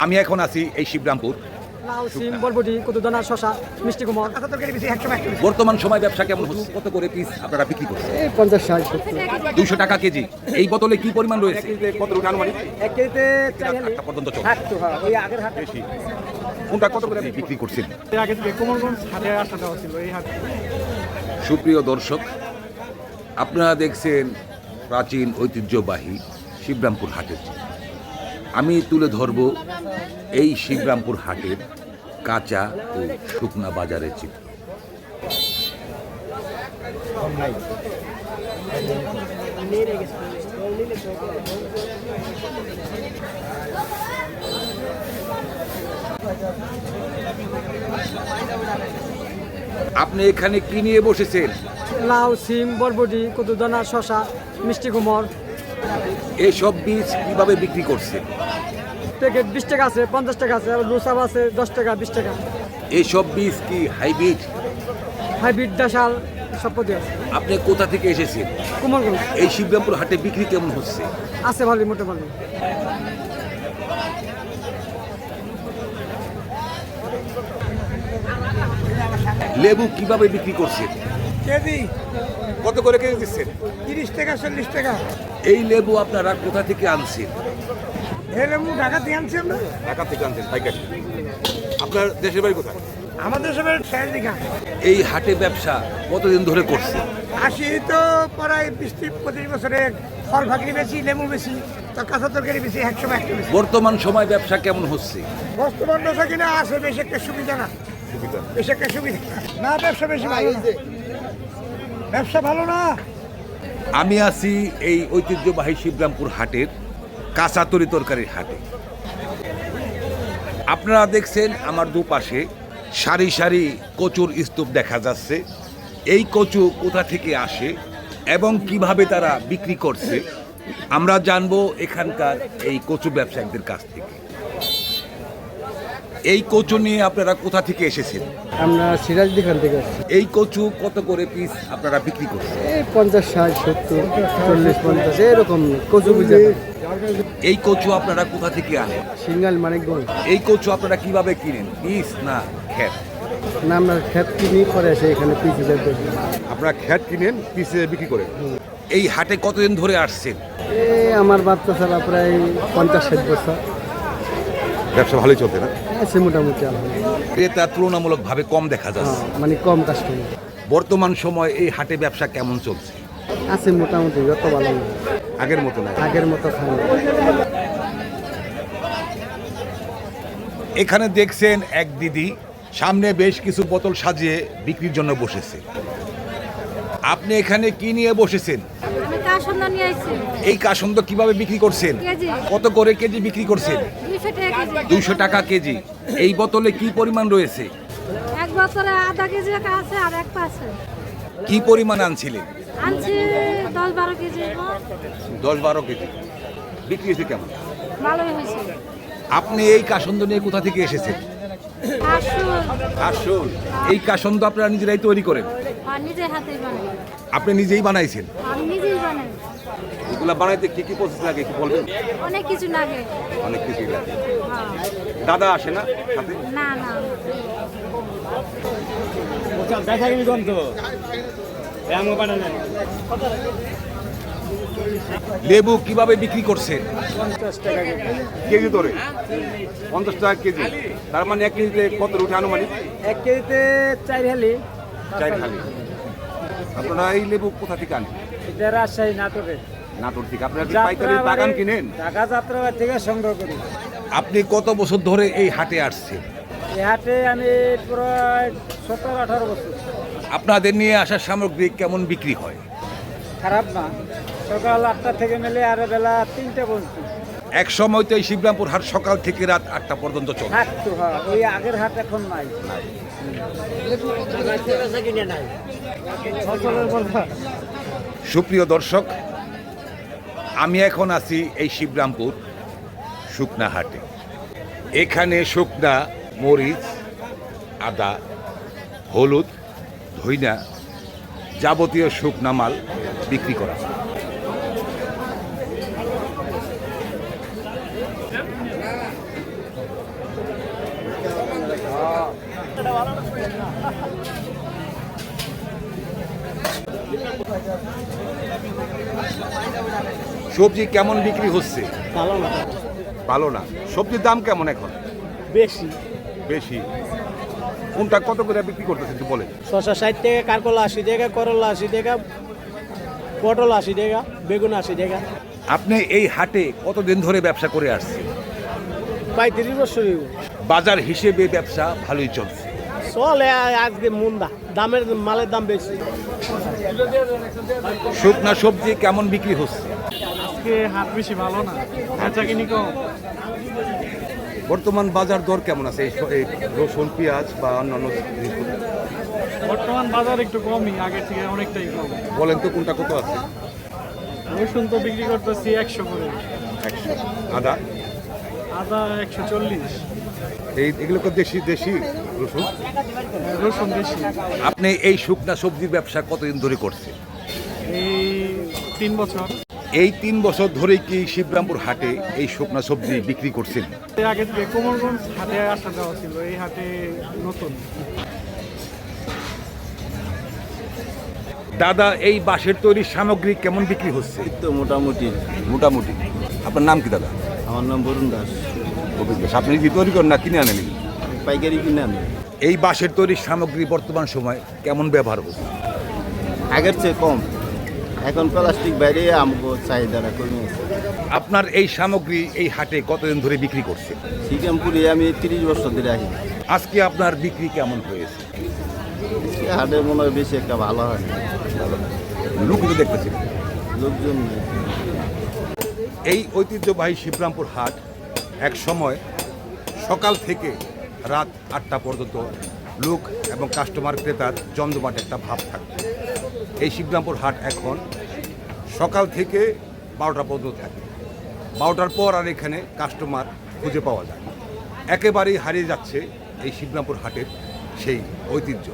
আমি এখন আছি এই শিবরামপুর। লাউ, সিম, বরবটি, কদুদানা, শশা, মিষ্টি কুমড়। বর্তমান সময় ব্যবসা কেমন হচ্ছে? কত করে পিস আপনারা বিক্রি করছেন? এই 50, 60, 70। 200 টাকা কেজি। এই বোতলে কি পরিমাণ রয়েছে? কত রুট আনুমানিক? 1 কেজিতে 4 আটটা পর্যন্ত চলে। হাঁটতো, হ্যাঁ, ওই আগের হাটে। বেশি। কোনটা কত করে বিক্রি করছেন? আগে থেকে কোমরগঞ্জ হাটে আসা দেওয়া ছিল এই হাটে। সুপ্রিয় দর্শক, আপনারা দেখছেন প্রাচীন ঐতিহ্যবাহী শিবরামপুর হাটের চিত্র। আমি তুলে ধরব এই শিবরামপুর হাটের কাঁচা ও শুকনা বাজারের চিত্র। আপনি এখানে কি নিয়ে বসেছেন? লাউ, সিম, বরবটি, কদুদানা, শশা, মিষ্টি কুমড়। এসব বীজ কিভাবে বিক্রি করছেন? প্যাকেট 20 টাকা আছে, 50 টাকা আছে, আর লুসাব আছে 10 টাকা, 20 টাকা। এসব বীজ কি হাইব্রিড? হাইব্রিড, দেশাল সব পদ্ধতি আছে। আপনি কোথা থেকে এসেছেন? কোমরগঞ্জ এই শিবরামপুর হাটে বিক্রি কেমন হচ্ছে? আছে ভালো, মোটে ভালো। লেবু কিভাবে বিক্রি করছেন? কেজি কত করে কেজি দিচ্ছেন? 30 টাকা 40 টাকা। এই লেবু আপনারা কোথা থেকে আনছেন? হেলেমু ঢাকা দিয়ে আনছি আমরা। ঢাকা থেকে আনছেন পাইকারি। আপনার দেশের বাড়ি কোথায়? আমাদের সবাই শেষ দিঘা। এই হাটে ব্যবসা কতদিন ধরে করছে? আসি তো প্রায় 20-25 বছরে ফল ফাঁকরি বেশি, লেবু বেশি, তো কাঁচা তরকারি বেশি, একসময় একটা বেশি। বর্তমান সময় ব্যবসা কেমন হচ্ছে? বর্তমান দশা কিনা আছে, বেশি একটা সুবিধা না, বেশি একটা সুবিধা না, ব্যবসা বেশি ভালো না। ব্যবসা ভালো না। আমি আছি এই ঐতিহ্যবাহী শিবরামপুর হাটের কাঁচা তরি তরকারির হাটে। আপনারা দেখছেন আমার দুপাশে সারি সারি কচুর স্তূপ দেখা যাচ্ছে। এই কচু কোথা থেকে আসে এবং কিভাবে তারা বিক্রি করছে আমরা জানবো এখানকার এই কচু ব্যবসায়ীদের কাছ থেকে। এই কচু নিয়ে আপনারা কোথা থেকে এসেছেন? আমরা সিরাজদিখান থেকে আসছি। এই কচু কত করে পিস আপনারা বিক্রি করছেন? এই 50, 60, 70, 40, 50 এরকম কচু বুঝে। এই কচু আপনারা কোথা থেকে আনেন? সিঙ্গাল মানিকগঞ্জ। এই কচু আপনারা কিভাবে কিনেন? পিস না খ্যাত? না, আমরা খেত কিনি করে আসে এখানে পিছিয়ে যেতে। আপনারা খ্যাত কিনেন, পিসে বিক্রি করেন। এই হাটে কতদিন ধরে আসছেন? আমার বাচ্চা ছাড়া প্রায় 50-60 বছর ব্যবসা ভালোই চলতে না? আছে মোটামুটি। আলহামদুলিল্লাহ। ক্রেতা তুলনামূলকভাবে কম দেখা যাচ্ছে। মানে কম কাস্টমার বর্তমান সময় এই হাটে ব্যবসা কেমন চলছে? আছে মোটামুটি, যত ভালো না, আগের মতো না? আগের মতো খারাপ। এখানে দেখছেন এক দিদি সামনে বেশ কিছু বোতল সাজিয়ে বিক্রির জন্য বসেছে। আপনি এখানে কি নিয়ে বসেছেন? আমি কাসন্দ নিয়ে আইছি। এই কাসন্দ কিভাবে বিক্রি করছেন? কেজি কত করে কেজি বিক্রি করছেন? 200 টাকা কেজি। 200 টাকা কেজি। এই বোতলে কি পরিমাণ রয়েছে? এক বছরে আধা কেজি আছে আর এক পাশে কি পরিমাণ আনছিলেন? আনছি 10-12 কেজি। 10-12 কেজি। বিক্রি হয়েছে কেমন? ভালোই হয়েছে। আপনি এই কাসন্দ নিয়ে কোথা থেকে এসেছেন? আসল। এই কাসন্দ আপনারা নিজেরাই তৈরি করেন? আর নিজে হাতেই বানাই। আপনি নিজেই বানাইছেন? আমি নিজেই বানাই। এগুলা বানাইতে কি কি প্রসেস লাগে একটু বলবেন? অনেক কিছু লাগে। অনেক কিছুই লাগে। হ্যাঁ। দাদা আসে না সাথে? না না লেবু কিভাবে বিক্রি করছেন? কেজি ধরে 50 টাকা কেজি। তার মানে 1 কেজিতে কত উঠে আনুমানিক? 1 কেজিতে 4 হালি। 4 হালি। আপনারা এই লেবু কোথা থেকে আনেন? এটা রাজশাহী, নাটোরে। নাটোর থেকে। আপনারা কি পাইকারি বাগান কিনেন? ঢাকা যাত্রাবাড়ি থেকে সংগ্রহ করি। আপনি কত বছর ধরে এই হাটে আসছেন? এই হাটে আমি প্রায় 17-18 বছর। আপনাদের নিয়ে আসা সামগ্রী কেমন বিক্রি হয়? খারাপ না, সকাল 8টা থেকে মেলে আর বেলা 3টা পর্যন্ত এক সময় তো এই শিবরামপুর হাট সকাল থেকে রাত 8টা পর্যন্ত চলে। থাকতো। হ্যাঁ, ওই আগের হাট এখন নাই। সুপ্রিয় দর্শক, আমি এখন আছি এই শিবরামপুর শুকনা হাটে। এখানে শুকনা মরিচ, আদা, হলুদ, ধইনা যাবতীয় শুকনা মাল বিক্রি করা হয়। সবজি কেমন বিক্রি হচ্ছে? ভালো না, ভালো না। সবজির দাম কেমন এখন? বেশি। বেশি। কোনটা কত করে বিক্রি করতেছে একটু বলেন। শসা 60 টাকা, কারকলা 80 টাকা, করলা 80 টাকা, পটল 80 টাকা, বেগুন 80 টাকা। আপনি এই হাটে কতদিন ধরে ব্যবসা করে আসছেন? 35 বছর বাজার হিসেবে ব্যবসা ভালোই চলছে। চলে। আজকে মুন্দা দামের মালের দাম বেশি। শুকনা সবজি কেমন বিক্রি হচ্ছে? আজকে হাট বেশি ভালো না, বেচা কিনি কম। বর্তমান বাজার দর কেমন আছে এই রসুন, পেঁয়াজ বা অন্যান্য জিনিসপত্র? বর্তমান বাজার একটু কমই, আগের থেকে অনেকটাই কম। বলেন তো কোনটা কত আছে? রসুন তো বিক্রি করতেছি 100 করে, 100। আদা? আদা 140। এগুলো তো দেশি দেশি রসুন। রসুন বেশি। আপনি এই শুকনা সবজির ব্যবসা কতদিন ধরে করছেন? এই 3 বছর। এই 3 বছর ধরে কি শিবরামপুর হাটে এই শুকনা সবজি বিক্রি করছেন? এর আগে থেকে কোমরগঞ্জ হাটে আসা যাওয়া ছিল, এই হাটে নতুন। দাদা, এই বাঁশের তৈরি সামগ্রী কেমন বিক্রি হচ্ছে? তো মোটামুটি। মোটামুটি। আপনার নাম কি দাদা? আমার নাম বরুণ দাস। আপনি কি তৈরি করেন না কিনে আনেন? পাইকারি কিনে আনি। এই বাঁশের তৈরি সামগ্রী বর্তমান সময় কেমন ব্যবহার হচ্ছে? আগের চেয়ে কম। এখন প্লাস্টিক বাইরে আমাকে চাহিদাটা কমে আছে। আপনার এই সামগ্রী এই হাটে কতদিন ধরে বিক্রি করছে? শ্রীরামপুরে আমি 30 বছর ধরে আছি। আজকে আপনার বিক্রি কেমন হয়েছে? সে হাটে মনে হয় বেশি একটা ভালো হয় না। লোক তো দেখতেছি। লোকজন নেই। এই ঐতিহ্যবাহী শিবরামপুর হাট এক সময় সকাল থেকে রাত 8টা পর্যন্ত লোক এবং কাস্টমার ক্রেতার জমজমাট একটা ভাব থাকত। এই শিবরামপুর হাট এখন সকাল থেকে 12টা পর্যন্ত থাকে। 12টার পর আর এখানে কাস্টমার খুঁজে পাওয়া যায় না। একেবারেই হারিয়ে যাচ্ছে এই শিবরামপুর হাটের সেই ঐতিহ্য।